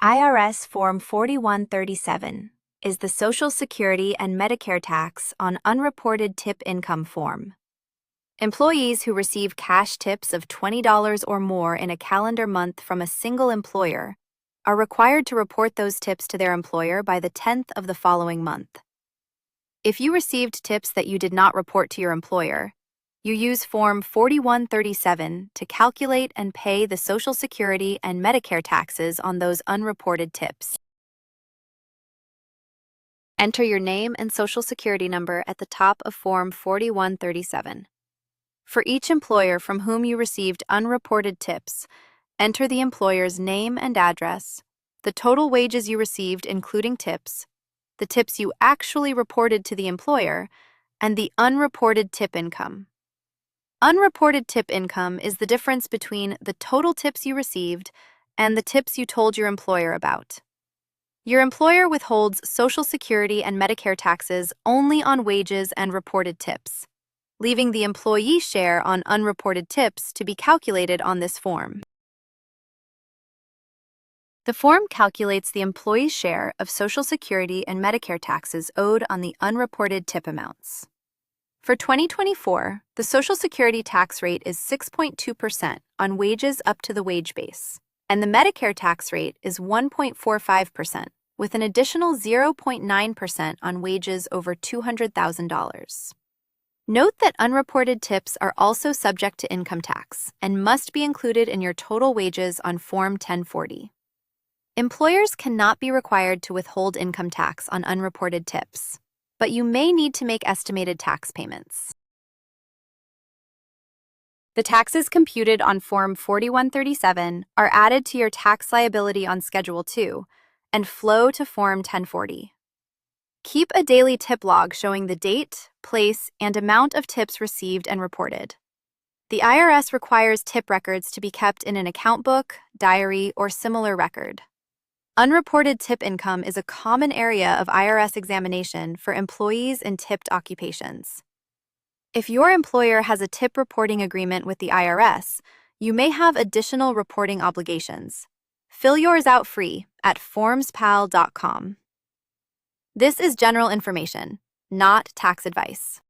IRS Form 4137 is the Social Security and Medicare tax on unreported tip income form. Employees who receive cash tips of $20 or more in a calendar month from a single employer are required to report those tips to their employer by the 10th of the following month. If you received tips that you did not report to your employer, you use Form 4137 to calculate and pay the Social Security and Medicare taxes on those unreported tips. Enter your name and Social Security number at the top of Form 4137. For each employer from whom you received unreported tips, enter the employer's name and address, the total wages you received including tips, the tips you actually reported to the employer, and the unreported tip income. Unreported tip income is the difference between the total tips you received and the tips you told your employer about. Your employer withholds Social Security and Medicare taxes only on wages and reported tips, leaving the employee share on unreported tips to be calculated on this form. The form calculates the employee's share of Social Security and Medicare taxes owed on the unreported tip amounts. For 2024, the Social Security tax rate is 6.2% on wages up to the wage base, and the Medicare tax rate is 1.45%, with an additional 0.9% on wages over $200,000. Note that unreported tips are also subject to income tax and must be included in your total wages on Form 1040. Employers cannot be required to withhold income tax on unreported tips, but you may need to make estimated tax payments. The taxes computed on Form 4137 are added to your tax liability on Schedule 2 and flow to Form 1040. Keep a daily tip log showing the date, place, and amount of tips received and reported. The IRS requires tip records to be kept in an account book, diary, or similar record. Unreported tip income is a common area of IRS examination for employees in tipped occupations. If your employer has a tip reporting agreement with the IRS, you may have additional reporting obligations. Fill yours out free at FormsPal.com. This is general information, not tax advice.